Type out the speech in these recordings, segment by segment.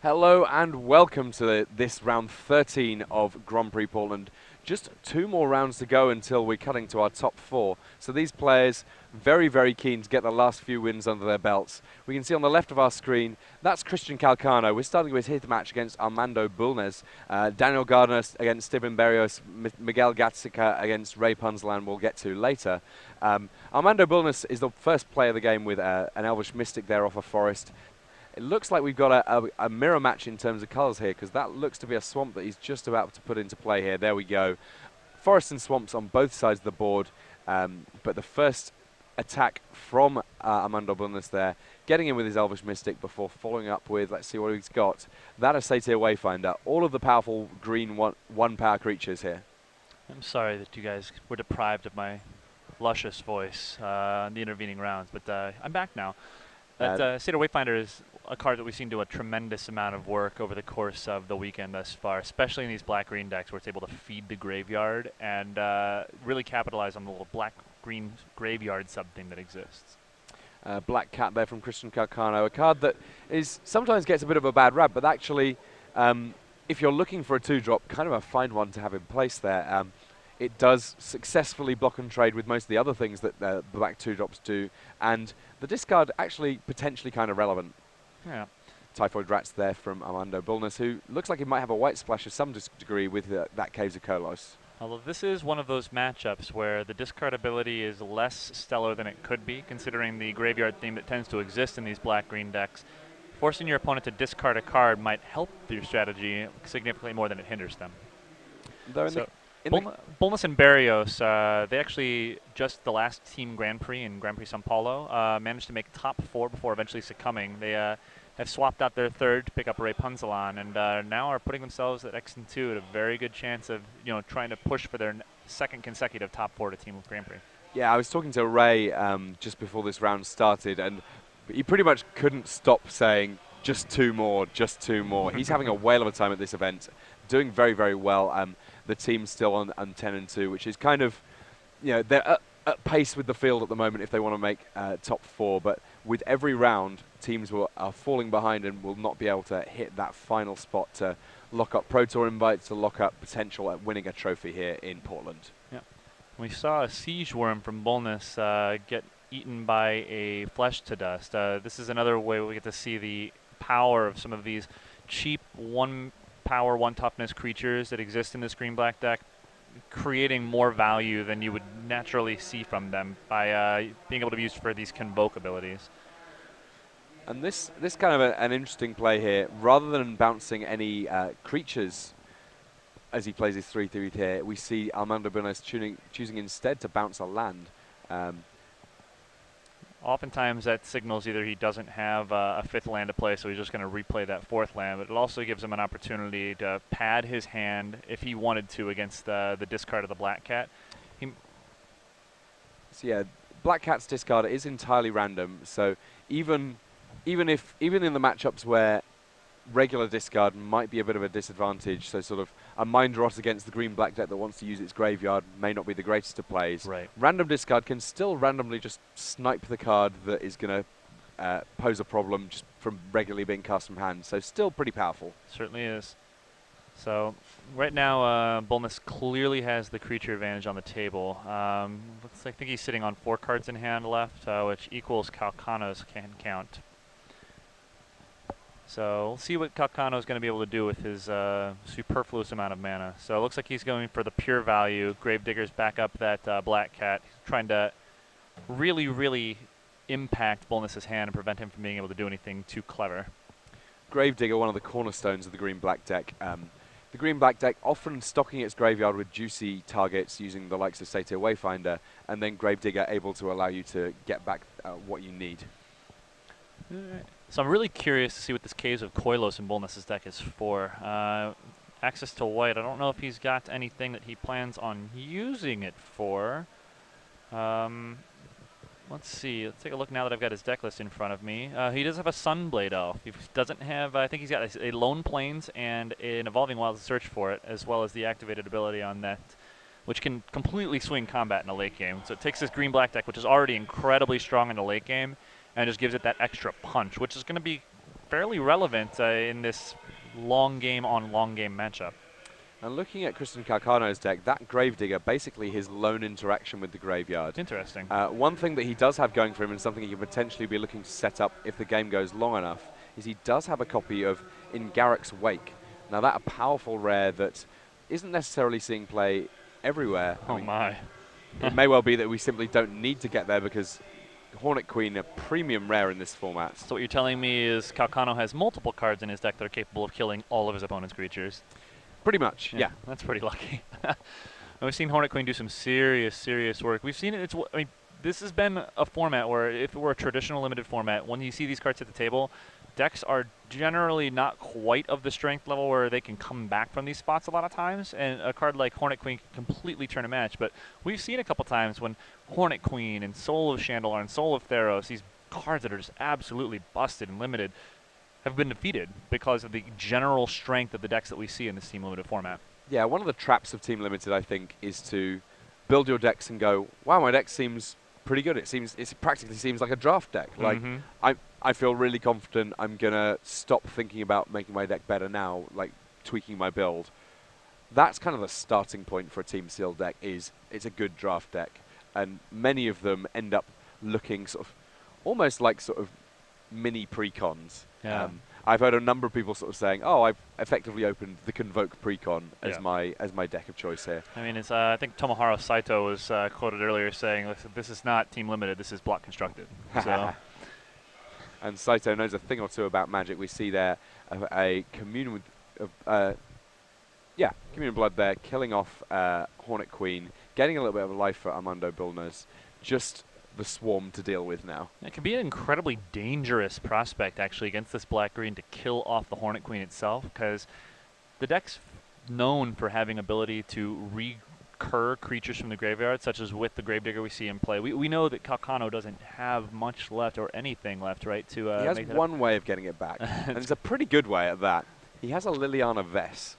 Hello and welcome to this round 13 of Grand Prix Portland. Just 2 more rounds to go until we're cutting to our top 4. So these players very keen to get the last few wins under their belts. We can see on the left of our screen, that's Christian Calcano. We're starting with his match against Armando Bulnes. Daniel Gardner against Stephen Berrios. Miguel Gatica against Ray Punzalan we'll get to later. Armando Bulnes is the first player of the game with an Elvish Mystic there off a forest. It looks like we've got a mirror match in terms of colours here, because that looks to be a swamp that he's just about to put into play here. There we go. Forests and swamps on both sides of the board, but the first attack from Armando Bulnes there, getting in with his Elvish Mystic before following up with, let's see what he's got, that Satyr Wayfinder. All of the powerful green one power creatures here. I'm sorry that you guys were deprived of my luscious voice in the intervening rounds, but I'm back now. That Satyr Wayfinder is a card that we've seen do a tremendous amount of work over the course of the weekend thus far, especially in these black-green decks where it's able to feed the graveyard and really capitalize on the little black-green graveyard sub-theme that exists. Black Cat there from Christian Calcano, a card that sometimes gets a bit of a bad rap, but actually, if you're looking for a 2-drop, kind of a fine one to have in place there. It does successfully block and trade with most of the other things that the black 2-drops do, and the discard actually potentially kind of relevant. Yeah. Typhoid Rats there from Armando Bulnes, who looks like he might have a white splash of some degree with that Caves of Kolos. Although this is one of those matchups where the discard ability is less stellar than it could be, considering the graveyard theme that tends to exist in these black-green decks. Forcing your opponent to discard a card might help your strategy significantly more than it hinders them. Bulnes and Berrios, they actually, just the last Team Grand Prix in Grand Prix Sao Paulo, managed to make top 4 before eventually succumbing. They have swapped out their third to pick up Ray Punzalan, and now are putting themselves at X and 2 at a very good chance of trying to push for their second consecutive top 4 to Team Grand Prix. Yeah, I was talking to Ray just before this round started, and he pretty much couldn't stop saying, just 2 more, just 2 more. He's having a whale of a time at this event, doing very well. The team's still on 10 and 2, which is kind of, they're at pace with the field at the moment if they want to make top 4. But with every round, teams are falling behind and will not be able to hit that final spot to lock up Pro Tour invites, to lock up potential at winning a trophy here in Portland. Yeah, we saw a Siege Worm from Bulnes get eaten by a Flesh to Dust. This is another way we get to see the power of some of these cheap 1 power, 1 toughness creatures that exist in this green-black deck, creating more value than you would naturally see from them by being able to be used for these convoke abilities. And this kind of an interesting play here. Rather than bouncing any creatures as he plays his 3/3 here, we see Armando Bulnes choosing instead to bounce a land. Oftentimes that signals either he doesn't have a 5th land to play, so he's just going to replay that 4th land, but it also gives him an opportunity to pad his hand if he wanted to against the discard of the Black Cat. So yeah, Black Cat's discard is entirely random, so even in the matchups where regular discard might be a bit of a disadvantage, so sort of a Mind Rot against the green-black deck that wants to use its graveyard may not be the greatest of plays. Right. Random discard can still randomly just snipe the card that is going to pose a problem just from regularly being cast from hand, so still pretty powerful. Certainly is. So right now, Bulnes clearly has the creature advantage on the table. I think he's sitting on 4 cards in hand left, which equals Calcano's count. So we'll see what Calcano is going to be able to do with his superfluous amount of mana. So it looks like he's going for the pure value. Gravedigger's back up that Black Cat, trying to really impact Bulnes' hand and prevent him from being able to do anything too clever. Gravedigger, one of the cornerstones of the green-black deck. The green-black deck often stocking its graveyard with juicy targets using the likes of Satyr Wayfinder, and then Gravedigger able to allow you to get back what you need. So I'm really curious to see what this Caves of Kolos in Bulnes' deck is for. Access to white, I don't know if he's got anything that he plans on using it for. Let's see, let's take a look now that I've got his deck list in front of me. He does have a Sunblade Elf. He doesn't have, I think he's got a Lone Plains and an Evolving Wild to search for it, as well as the activated ability on that, which can completely swing combat in a late game. So it takes this green-black deck, which is already incredibly strong in the late game, and just gives it that extra punch, which is going to be fairly relevant in this long game on long game matchup. And looking at Christian Calcano's deck, that Gravedigger, basically his lone interaction with the graveyard. Interesting. One thing that he does have going for him, and something he could potentially be looking to set up if the game goes long enough, is he does have a copy of In Garrick's Wake. Now that a powerful rare that isn't necessarily seeing play everywhere. Oh my. It may well be that we simply don't need to get there because Hornet Queen, a premium rare in this format. So what you're telling me is Calcano has multiple cards in his deck that are capable of killing all of his opponent's creatures. Pretty much, yeah. That's pretty lucky. We've seen Hornet Queen do some serious work. We've seen it. I mean, this has been a format where if it were a traditional limited format, when you see these cards at the table, decks are generally not quite of the strength level where they can come back from these spots a lot of times, and a card like Hornet Queen can completely turn a match. But we've seen a couple times when Hornet Queen and Soul of Chandelar and Soul of Theros, these cards that are just absolutely busted and limited, have been defeated because of the general strength of the decks that we see in this Team Limited format. Yeah, one of the traps of Team Limited, I think, is to build your decks and go, wow, my deck seems pretty good. It practically seems like a draft deck. Like, I feel really confident. I'm going to stop thinking about making my deck better now, like tweaking my build. That's kind of the starting point for a Team Seal deck, is it's a good draft deck. And many of them end up looking sort of almost like sort of mini precons. Yeah. I've heard a number of people sort of saying, "Oh, I've effectively opened the Convoke precon as my deck of choice here." I mean, it's I think Tomohiro Saito was quoted earlier saying, "Listen, this is not Team Limited. This is block constructed." So. And Saito knows a thing or two about Magic. We see there a Commune with, Commune Blood there, killing off Hornet Queen, getting a little bit of a life for Armando Bulnes. Just the swarm to deal with now. It can be an incredibly dangerous prospect, actually, against this black-green to kill off the Hornet Queen itself, because the deck's known for having ability to recur creatures from the graveyard, such as with the Gravedigger we see in play. We know that Calcano doesn't have much left, or anything left, right? To he has one way of getting it back, and it's a pretty good way at that. He has a Liliana Vess.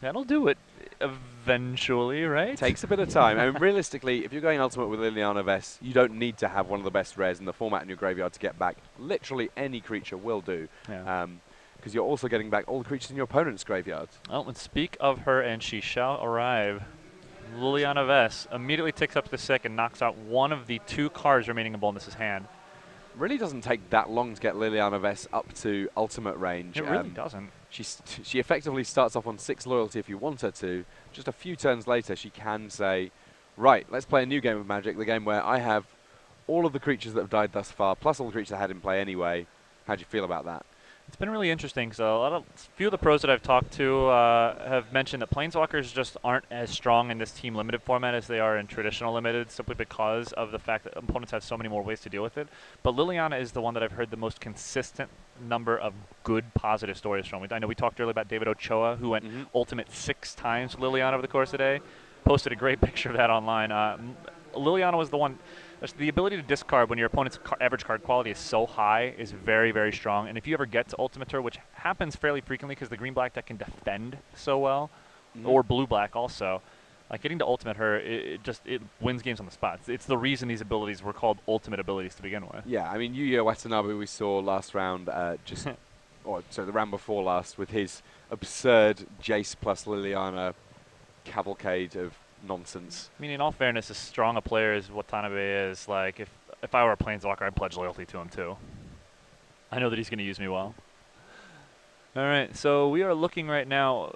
That'll do it eventually, right? Takes a bit of time. I mean, realistically, if you're going Ultimate with Liliana Vess, you don't need to have one of the best rares in the format in your graveyard to get back. Literally any creature will do. Yeah. Because you're also getting back all the creatures in your opponent's graveyard. Oh, and speak of her, and she shall arrive. Liliana Vess immediately ticks up to 6 and knocks out one of the 2 cards remaining in Bulnes' hand. Really doesn't take that long to get Liliana Vess up to ultimate range. It really doesn't. She effectively starts off on 6 loyalty if you want her to. Just a few turns later, she can say, right, let's play a new game of Magic, the game where I have all of the creatures that have died thus far, plus all the creatures I had in play anyway. How do you feel about that? It's been really interesting. So a few of the pros that I've talked to have mentioned that Planeswalkers just aren't as strong in this Team Limited format as they are in traditional Limited, simply because of the fact that opponents have so many more ways to deal with it. But Liliana is the one that I've heard the most consistent number of good, positive stories from. I know we talked earlier about David Ochoa, who went Ultimate 6 times with Liliana over the course of the day. Posted a great picture of that online. Liliana was the one. The ability to discard when your opponent's average card quality is so high is very, very strong. And if you ever get to Ultimate Her, which happens fairly frequently because the green-black deck can defend so well, or blue-black also, like getting to Ultimate Her, it wins games on the spot. It's the reason these abilities were called Ultimate abilities to begin with. Yeah, I mean, Yuya Watanabe we saw last round, the round before last, with his absurd Jace plus Liliana cavalcade of nonsense. I mean, in all fairness, as strong a player as Watanabe is, like, if I were a Planeswalker, I'd pledge loyalty to him too. I know that he's going to use me well. All right, so we are looking right now.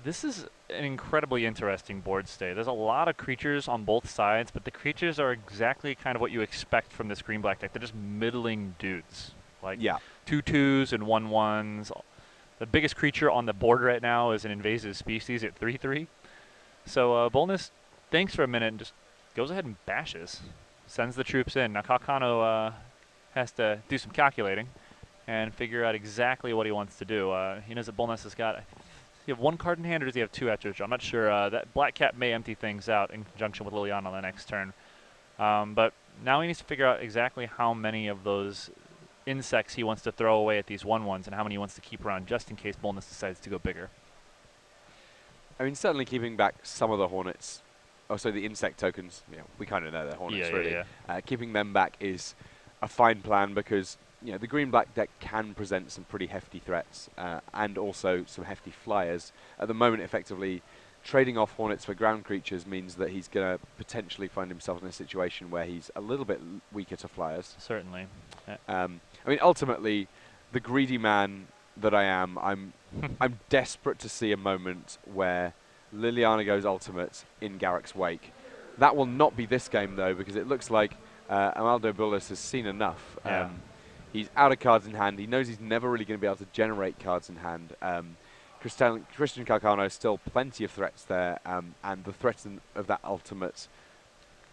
This is an incredibly interesting board state. There's a lot of creatures on both sides, but the creatures are exactly kind of what you expect from this green-black deck. They're just middling dudes, like 2/2s and 1/1s. The biggest creature on the board right now is an invasive species at 3/3. So Bulnes thinks for a minute and just goes ahead and bashes. Sends the troops in. Now Calcano has to do some calculating and figure out exactly what he wants to do. He knows that Bulnes has got, you have 1 card in hand, or does he have 2 after his draw? I'm not sure. That Black Cat may empty things out in conjunction with Liliana on the next turn. But now he needs to figure out exactly how many of those insects he wants to throw away at these 1/1s and how many he wants to keep around just in case Bulnes decides to go bigger. I mean, certainly keeping back some of the Hornets, also the insect tokens, we kind of know they're Hornets, really. Keeping them back is a fine plan because you know, the green-black deck can present some pretty hefty threats and also some hefty flyers. At the moment, effectively, trading off Hornets for ground creatures means that he's going to potentially find himself in a situation where he's a little bit weaker to flyers. Certainly. I mean, ultimately, the greedy man that I am, I'm desperate to see a moment where Liliana goes ultimate in Garrick's wake. That will not be this game, though, because it looks like Armando Bulnes has seen enough. Yeah. He's out of cards in hand. He knows he's never really going to be able to generate cards in hand. Christian Calcano, still plenty of threats there, and the threats of that ultimate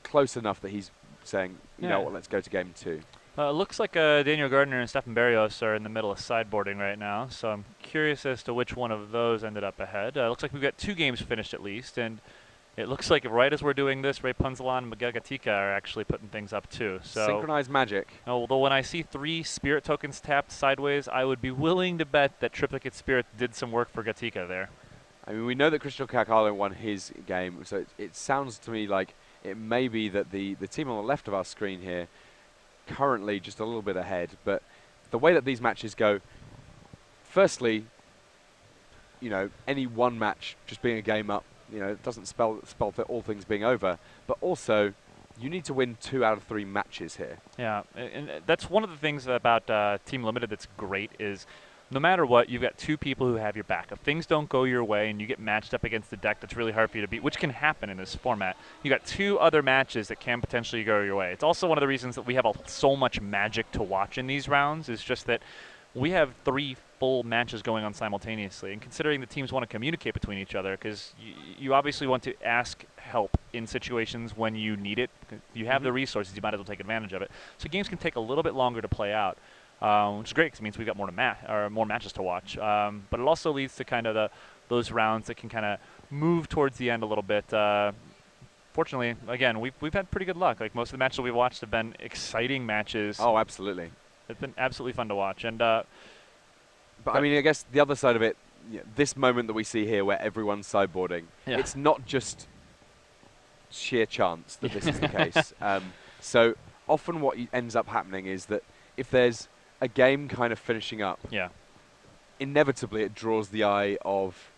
close enough that he's saying, you know what, let's go to game 2. Looks like Daniel Gardner and Stefan Berrios are in the middle of sideboarding right now, so I'm curious as to which one of those ended up ahead. Looks like we've got 2 games finished at least, and it looks like right as we're doing this, Punzalan and Miguel Gatica are actually putting things up too. So synchronized magic. Although when I see 3 spirit tokens tapped sideways, I would be willing to bet that Triplicate Spirit did some work for Gatica there. I mean, we know that Christian Calcano won his game, so it sounds to me like it may be that the team on the left of our screen here currently just a little bit ahead. But the way that these matches go, firstly, you know, any one match just being a game up, you know, it doesn't spell that all things being over, but also you need to win 2 out of 3 matches here. Yeah, and that's one of the things about Team Limited that's great is no matter what, you've got 2 people who have your back. If things don't go your way and you get matched up against a deck that's really hard for you to beat, which can happen in this format, you got 2 other matches that can potentially go your way. It's also one of the reasons that we have so much magic to watch in these rounds, is just that we have 3 full matches going on simultaneously, and considering the teams want to communicate between each other, because you obviously want to ask help in situations when you need it. You have the resources, you might as well take advantage of it. So games can take a little bit longer to play out, which is great because it means we've got more matches to watch. But it also leads to kind of those rounds that can kind of move towards the end a little bit. Fortunately, again, we've had pretty good luck. Like most of the matches we've watched have been exciting matches. Oh, absolutely. It's been absolutely fun to watch. And but I mean, I guess the other side of it, this moment that we see here where everyone's sideboarding, it's not just sheer chance that this is the case. So often what ends up happening is that if there's a game kind of finishing up, inevitably it draws the eye of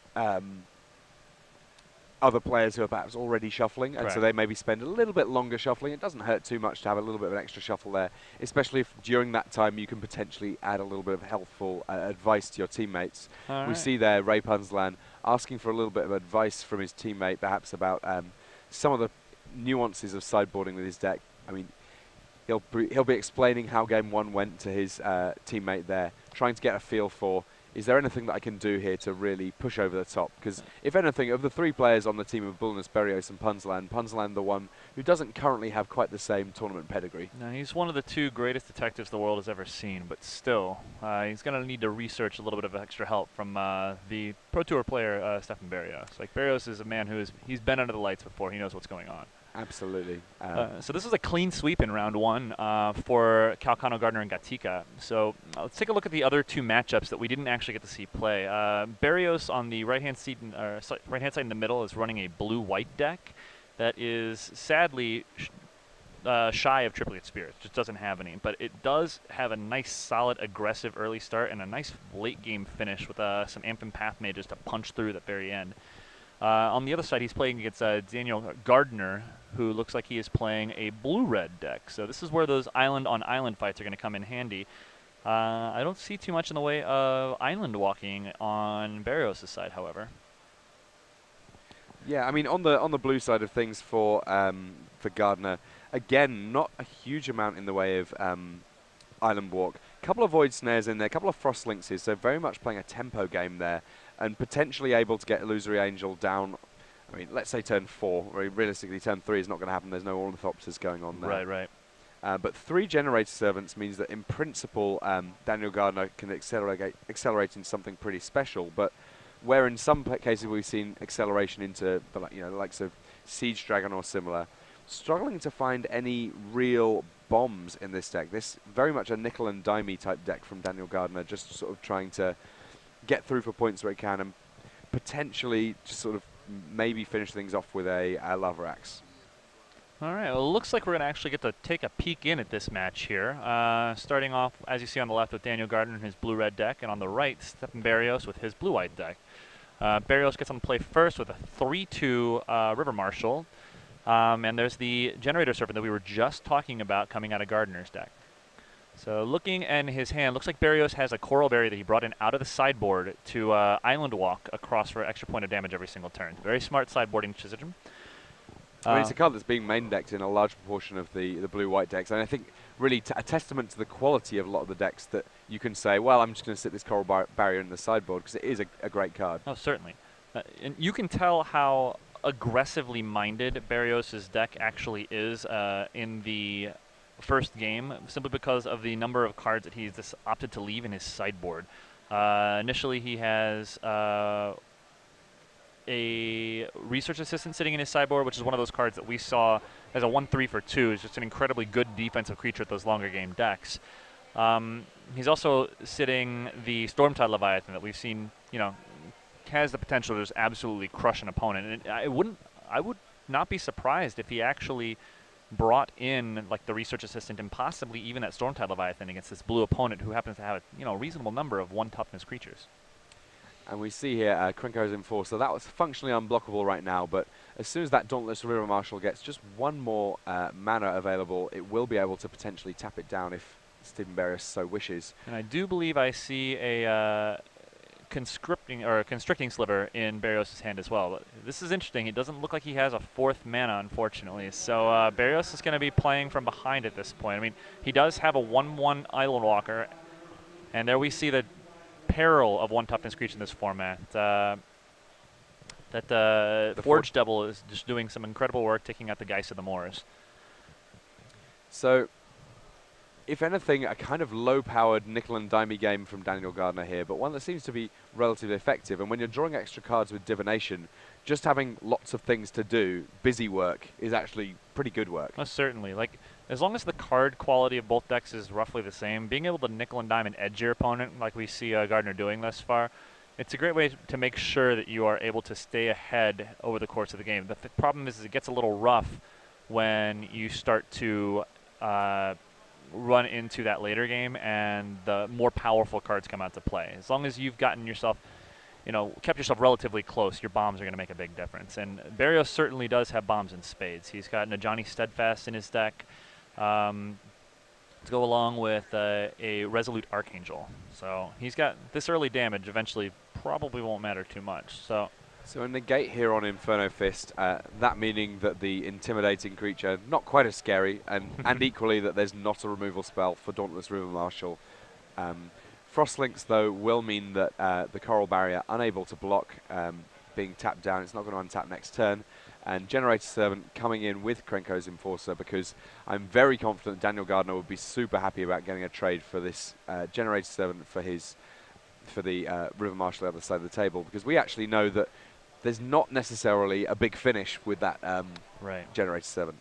other players who are perhaps already shuffling, and so they maybe spend a little bit longer shuffling. It doesn't hurt too much to have a little bit of an extra shuffle there, especially if during that time you can potentially add a little bit of helpful advice to your teammates. We see there Ray Punzalan asking for a little bit of advice from his teammate, perhaps about some of the nuances of sideboarding with his deck. I mean, he'll be explaining how game 1 went to his teammate there, trying to get a feel for, is there anything that I can do here to really push over the top? Because if anything, of the 3 players on the team of Bulnes, Berrios and Punzalan the one who doesn't currently have quite the same tournament pedigree. No, he's one of the 2 greatest detectives the world has ever seen, but still, he's going to need to research a little bit of extra help from the Pro Tour player, Stefan Berrios. Like, Berrios is a man he's been under the lights before. He knows what's going on. Absolutely. So this is a clean sweep in round 1 for Calcano, Gardner, and Gatica. So let's take a look at the other 2 matchups that we didn't actually get to see play. Berrios on the right-hand side in the middle is running a blue-white deck that is sadly shy of Triplicate Spirits. Just doesn't have any. But it does have a nice, solid, aggressive early start and a nice late-game finish with some Amp and Path Mages to punch through at the very end. On the other side, he's playing against Daniel Gardner, who looks like he is playing a blue-red deck. So this is where those island-on-island fights are going to come in handy. I don't see too much in the way of island walking on Berrios' side, however. Yeah, I mean, on the blue side of things for Gardner, again, not a huge amount in the way of island walk. A couple of Void Snares in there, a couple of Frost Lynxes, so very much playing a tempo game there, and potentially able to get Illusory Angel down. I mean, let's say turn 4. Realistically, turn 3 is not going to happen. There's no Ornithopters going on there. Right. But 3 Generator Servants means that, in principle, Daniel Gardner can accelerate into something pretty special. But where in some cases we've seen acceleration into the likes of Siege Dragon or similar, struggling to find any real bombs in this deck. This very much a nickel and dimey type deck from Daniel Gardner, just sort of trying to get through for points where he can and potentially just sort of maybe finish things off with a Lava Axe. All right, well, it looks like we're going to actually get to take a peek in at this match here. Starting off, as you see on the left, with Daniel Gardner and his blue-red deck, and on the right, Stephen Berrios with his blue-white deck. Berrios gets on the play first with a 3-2 River Marshal, and there's the Generator Serpent that we were just talking about coming out of Gardner's deck. So looking in his hand, looks like Berrios has a Coral Berry that he brought in out of the sideboard to Island Walk across for an extra point of damage every single turn. Very smart sideboarding decision. I mean, it's a card that's being main decked in a large proportion of the blue-white decks, and I think really a testament to the quality of a lot of the decks that you can say, well, I'm just going to sit this Coral Barrier in the sideboard, because it is a great card. Oh, certainly. And you can tell how aggressively minded Berrios' deck actually is in the first game, simply because of the number of cards that he's opted to leave in his sideboard. Initially, he has a Research Assistant sitting in his sideboard, which is one of those cards that we saw as a 1/3 for 2. It's just an incredibly good defensive creature at those longer game decks. He's also sitting the Stormtide Leviathan that we've seen, you know, has the potential to just absolutely crush an opponent. And I would not be surprised if he actually brought in like the Research Assistant and possibly even that Stormtide Leviathan against this blue opponent who happens to have a reasonable number of 1 toughness creatures. And we see here Krenko's Enforcer. That was functionally unblockable right now, but as soon as that Dauntless River Marshal gets just 1 more mana available, it will be able to potentially tap it down if Stephen Berrios so wishes. And I do believe I see a Constricting Sliver in Berrios' hand as well. But this is interesting. It doesn't look like he has a 4th mana, unfortunately. So Berrios is going to be playing from behind at this point. I mean, he does have a 1/1 Island Walker, and there we see the peril of 1 toughness creature in this format. The Forge Devil is just doing some incredible work taking out the Geist of the Moors. So, if anything, a kind of low-powered nickel and dimey game from Daniel Gardner here, but one that seems to be relatively effective. And when you're drawing extra cards with Divination, just having lots of things to do, busy work, is actually pretty good work. Oh, certainly. Like, as long as the card quality of both decks is roughly the same, being able to nickel and dime and edge your opponent, like we see Gardner doing thus far, it's a great way to make sure that you are able to stay ahead over the course of the game. The problem is it gets a little rough when you start to run into that later game and the more powerful cards come out to play. As long as you've gotten yourself, kept yourself relatively close, your bombs are going to make a big difference. And Berrios certainly does have bombs in spades. He's got Najani Steadfast in his deck to go along with a Resolute Archangel. So he's got this early damage eventually probably won't matter too much. So a negate here on Inferno Fist, that meaning that the intimidating creature, not quite as scary, and equally that there's not a removal spell for Dauntless River Marshal. Frostlinks, though, will mean that the Coral Barrier, unable to block being tapped down, it's not going to untap next turn. And Generator Servant coming in with Krenko's Enforcer, because I'm very confident Daniel Gardner would be super happy about getting a trade for this Generator Servant for the River Marshal at the other side of the table, because we actually know that there's not necessarily a big finish with that Generator Servant.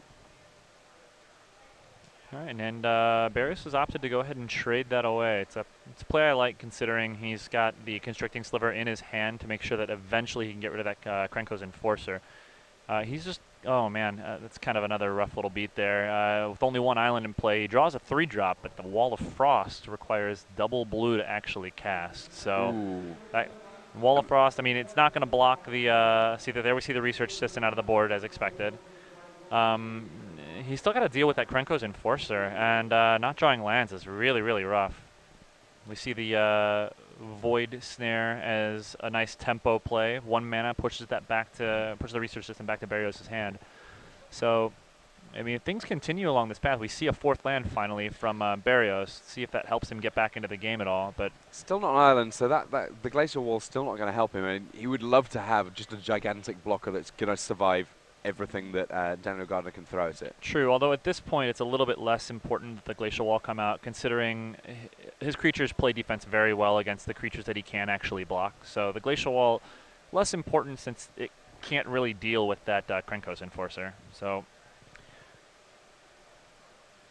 All right, and Berrios has opted to go ahead and trade that away. It's a play I like, considering he's got the Constricting Sliver in his hand to make sure that eventually he can get rid of that Krenko's Enforcer. He's just, oh man, that's kind of another rough little beat there. With only 1 island in play, he draws a 3-drop, but the Wall of Frost requires double blue to actually cast. So that Wall of Frost, I mean, it's not going to block the, there we see the Research Assistant out of the board as expected. He's still got to deal with that Krenko's Enforcer, and not drawing lands is really, really rough. We see the Void Snare as a nice tempo play. 1 mana pushes the Research System back to Berrios' hand. So, I mean, if things continue along this path, we see a 4th land finally from Berrios. See if that helps him get back into the game at all. But still not an island, so the Glacial Wall's still not going to help him. I mean, he would love to have just a gigantic blocker that's going to survive everything that Daniel Gardner can throw at it. True, although at this point it's a little bit less important that the Glacial Wall come out, considering his creatures play defense very well against the creatures that he can actually block. So the Glacial Wall, less important since it can't really deal with that Krenko's Enforcer. So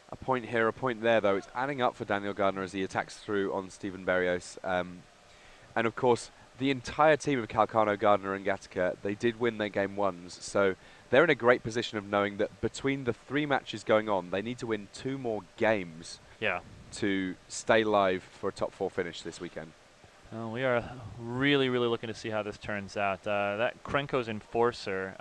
a point here, a point there, though. It's adding up for Daniel Gardner as he attacks through on Stephen Berrios. And of course, the entire team of Calcano, Gardner and Gatica, they did win their game 1s, so they're in a great position of knowing that between the 3 matches going on, they need to win 2 more games to stay live for a top 4 finish this weekend. Well, we are really, really looking to see how this turns out. That Krenko's Enforcer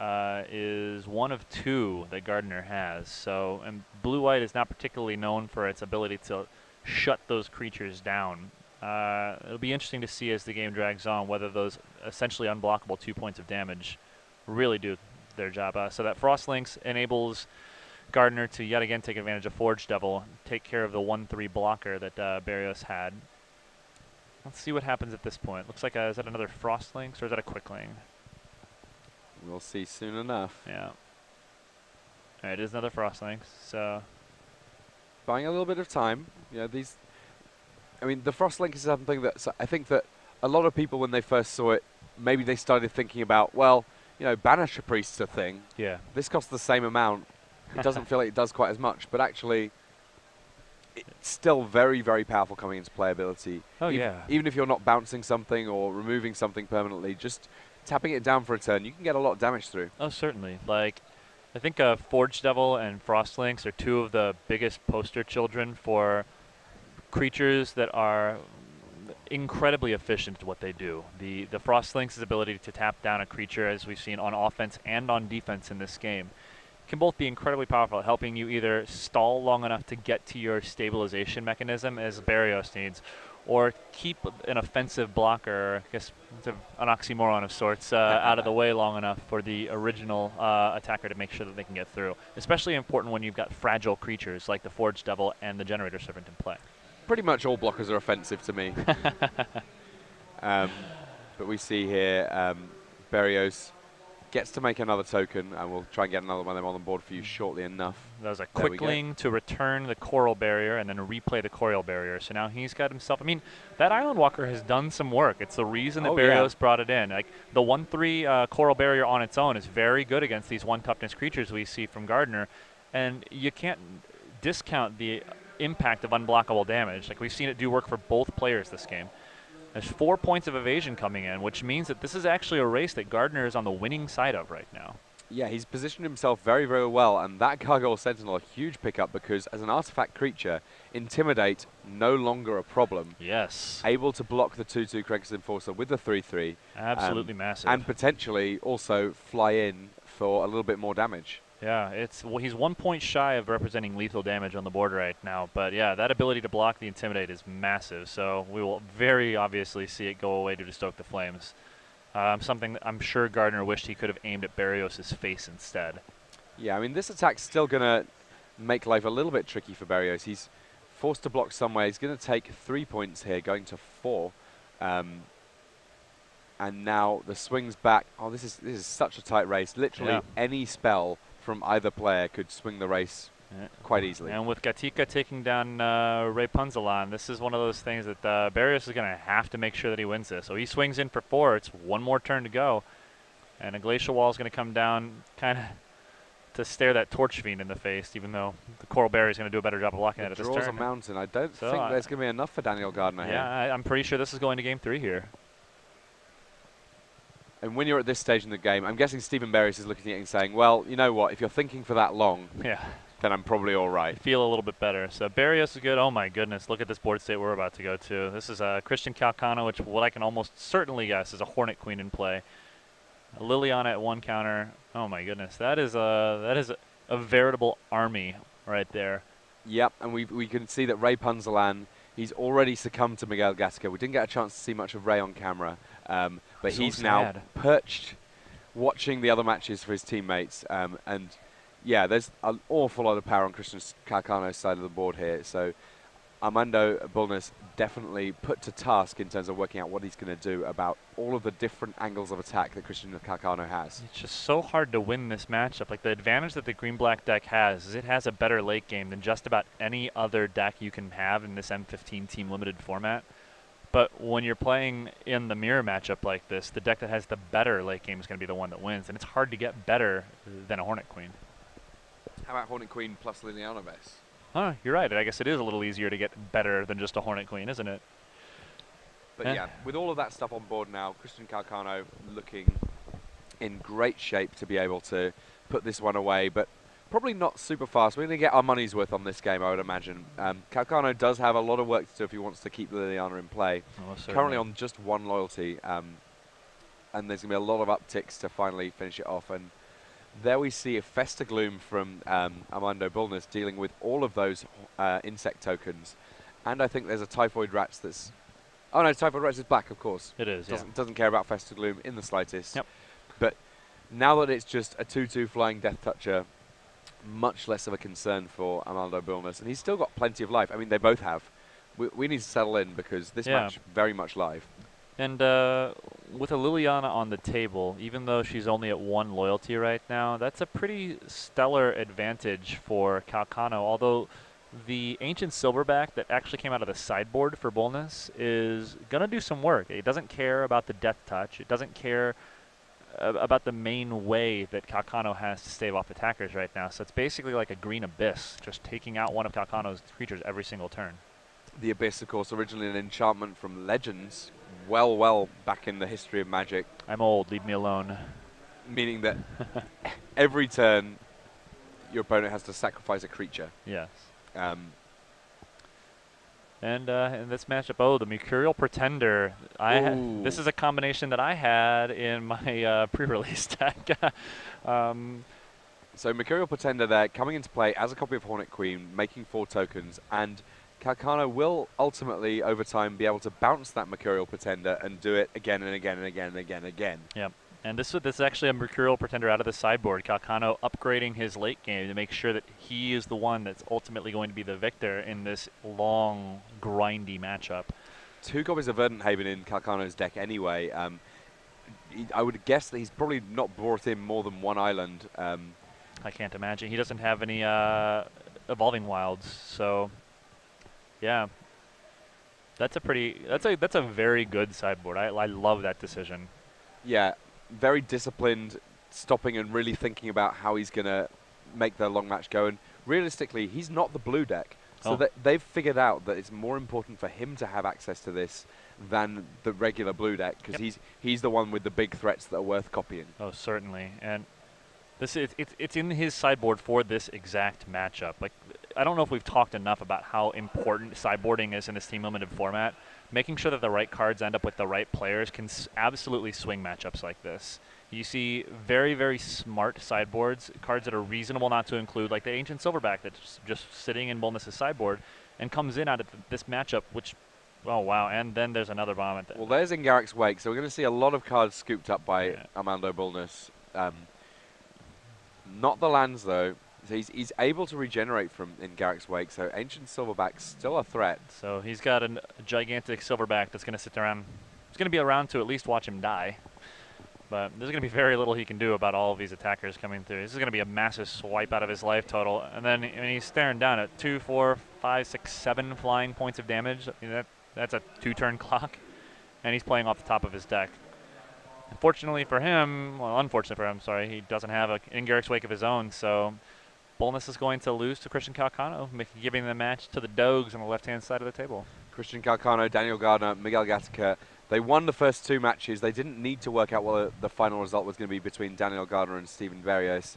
is one of 2 that Gardner has. So, and Blue-White is not particularly known for its ability to shut those creatures down. It'll be interesting to see as the game drags on whether those essentially unblockable 2 points of damage really do their job. So that Frost Lynx enables Gardner to yet again take advantage of Forge Devil, take care of the 1/3 blocker that Berrios had. Let's see what happens at this point. Looks like is that another Frost Lynx or is that a Quickling? We'll see soon enough. Yeah. All right, it is another Frost Lynx. So buying a little bit of time. These. I mean, the Frost Link is something that I think that a lot of people, when they first saw it, maybe they started thinking about, well, Banisher Priest's a thing. Yeah. This costs the same amount. It doesn't feel like it does quite as much, but actually, it's still very, very powerful coming into playability. Oh, yeah. Even if you're not bouncing something or removing something permanently, just tapping it down for a turn, you can get a lot of damage through. Oh, certainly. Like, I think Forge Devil and Frost Lynx are 2 of the biggest poster children for creatures that are incredibly efficient at what they do. The Frost Lynx's ability to tap down a creature, as we've seen on offense and on defense in this game, can both be incredibly powerful at helping you either stall long enough to get to your stabilization mechanism, as Berrios needs, or keep an offensive blocker, I guess it's an oxymoron of sorts, out of the way long enough for the original attacker to make sure that they can get through. Especially important when you've got fragile creatures like the Forge Devil and the Generator Servant in play. Pretty much all blockers are offensive to me. But we see here Berrios gets to make another token, and we'll try and get another one of them on the board for you shortly enough. That was a Quickling to return the Coral Barrier and then replay the Coral Barrier. So now he's got himself, I mean, that Island Walker has done some work. It's the reason that Berrios brought it in. Like, the 1/3 Coral Barrier on its own is very good against these 1 toughness creatures we see from Gardner, and you can't discount the impact of unblockable damage. Like, we've seen it do work for both players this game. There's 4 points of evasion coming in, which means that this is actually a race that Gardner is on the winning side of right now. Yeah, he's positioned himself very, very well, and that Gargoyle Sentinel, a huge pickup, because as an artifact creature, Intimidate no longer a problem. Yes. Able to block the 2/2 Krenko's Enforcer with the 3/3. Absolutely massive. And potentially also fly in for a little bit more damage. Yeah, he's 1 point shy of representing lethal damage on the board right now. But yeah, that ability to block the Intimidate is massive. So we will very obviously see it go away to Stoke the Flames. Something that I'm sure Gardner wished he could have aimed at Berrios' face instead. Yeah, I mean, this attack's still going to make life a little bit tricky for Berrios. He's forced to block somewhere. He's going to take 3 points here, going to 4. And now the swings back. Oh, this is such a tight race. Literally any spell from either player could swing the race quite easily. And with Gatica taking down Ray Punzalan, this is one of those things that Berrios is going to have to make sure that he wins this. So he swings in for 4. It's 1 more turn to go. And a Glacial Wall is going to come down kind of to stare that Torch Fiend in the face, even though the Coral Barrier is going to do a better job of blocking it at this turn. Draws a mountain. I don't think there's going to be enough for Daniel Gardner here. Yeah, I'm pretty sure this is going to game 3 here. And when you're at this stage in the game, I'm guessing Stephen Berrios is looking at it and saying, well, you know what, if you're thinking for that long, then I'm probably all right. I feel a little bit better. So Berrios is good. Oh my goodness, look at this board state we're about to go to. This is a Christian Calcano, which what I can almost certainly guess is a Hornet Queen in play. A Liliana at 1 counter. Oh my goodness, that is a veritable army right there. Yep, and we can see that Ray Punzalan, he's already succumbed to Miguel Gatica. We didn't get a chance to see much of Ray on camera. But so he's sad. now perched watching the other matches for his teammates. And yeah, there's an awful lot of power on Christian Calcano's side of the board here. So Armando Bulnes definitely put to task in terms of working out what he's going to do about all of the different angles of attack that Christian Calcano has. It's just so hard to win this matchup. Like, the advantage that the green-black deck has is it has a better late game than just about any other deck you can have in this M15 team limited format. But when you're playing in the mirror matchup like this, the deck that has the better late game is going to be the one that wins. And it's hard to get better than a Hornet Queen. How about Hornet Queen plus Liliana base? Huh, you're right. I guess it is a little easier to get better than just a Hornet Queen, isn't it? But yeah, with all of that stuff on board now, Christian Calcano looking in great shape to be able to put this one away, but probably not super fast. We're going to get our money's worth on this game, I would imagine. Calcano does have a lot of work to do if he wants to keep Liliana in play. Currently on just 1 loyalty, and there's going to be a lot of upticks to finally finish it off. And there we see a Festa Gloom from Armando Bulnes dealing with all of those insect tokens. And I think there's a Typhoid Rats that's... Oh no, Typhoid Rats is black, of course. It is, Doesn't care about Festa Gloom in the slightest. Yep. But now that it's just a 2-2 flying Death Toucher, much less of a concern for Armando Bulnes. And he's still got plenty of life. I mean, they both have. We need to settle in because this match very much live. And with a Liliana on the table, even though she's only at 1 loyalty right now, that's a pretty stellar advantage for Calcano. Although the Ancient Silverback that actually came out of the sideboard for Bulnes is going to do some work. It doesn't care about the Death Touch. It doesn't care about the main way that Calcano has to stave off attackers right now. So it's basically like a Green Abyss, just taking out one of Calcano's creatures every single turn. The Abyss, of course, originally an enchantment from Legends, well back in the history of Magic. I'm old, leave me alone. Meaning that every turn, your opponent has to sacrifice a creature. Yes. And in this matchup, the Mercurial Pretender. This is a combination that I had in my pre-release deck. So Mercurial Pretender there, coming into play as a copy of Hornet Queen, making 4 tokens, and Calcano will ultimately, over time, be able to bounce that Mercurial Pretender and do it again and again and again and again and again. Yep. And this is actually a Mercurial Pretender out of the sideboard. Calcano upgrading his late game to make sure that he is the one that's ultimately going to be the victor in this long, grindy matchup. 2 copies of Verdant Haven in Calcano's deck anyway. I would guess that he's probably not brought in more than 1 island. I can't imagine. He doesn't have any Evolving Wilds, so yeah. That's a very good sideboard. I love that decision. Yeah. Very disciplined, stopping and really thinking about how he's going to make their long match go. And realistically, he's not the blue deck. So they've figured out that it's more important for him to have access to this than the regular blue deck, because he's the one with the big threats that are worth copying. Oh, certainly. And it's in his sideboard for this exact matchup. Like, I don't know if we've talked enough about how important sideboarding is in this team limited format. Making sure that the right cards end up with the right players can absolutely swing matchups like this. You see very, very smart sideboards, cards that are reasonable not to include, like the Ancient Silverback that's just sitting in Bulnes' sideboard and comes in out of this matchup, which, oh wow, and then there's another bomb at the Well, there's Ingarrick's Wake, so we're going to see a lot of cards scooped up by Armando Bulnes. Not the lands, though. So he's able to regenerate from Ingarrick's Wake, so Ancient Silverback's still a threat. So he's got a gigantic Silverback that's going to sit around. It's going to be around to at least watch him die. But there's going to be very little he can do about all of these attackers coming through. This is going to be a massive swipe out of his life total. And then he's staring down at 2, 4, 5, 6, 7 flying points of damage. I mean, that's a 2-turn clock. And he's playing off the top of his deck. Unfortunately for him, unfortunately for him, sorry, he doesn't have an Ingarrick's Wake of his own. So Bulnes is going to lose to Christian Calcano, giving the match to the Dogs on the left-hand side of the table. Christian Calcano, Daniel Gardner, Miguel Gatica. They won the first 2 matches. They didn't need to work out what the final result was going to be between Daniel Gardner and Steven Berrios.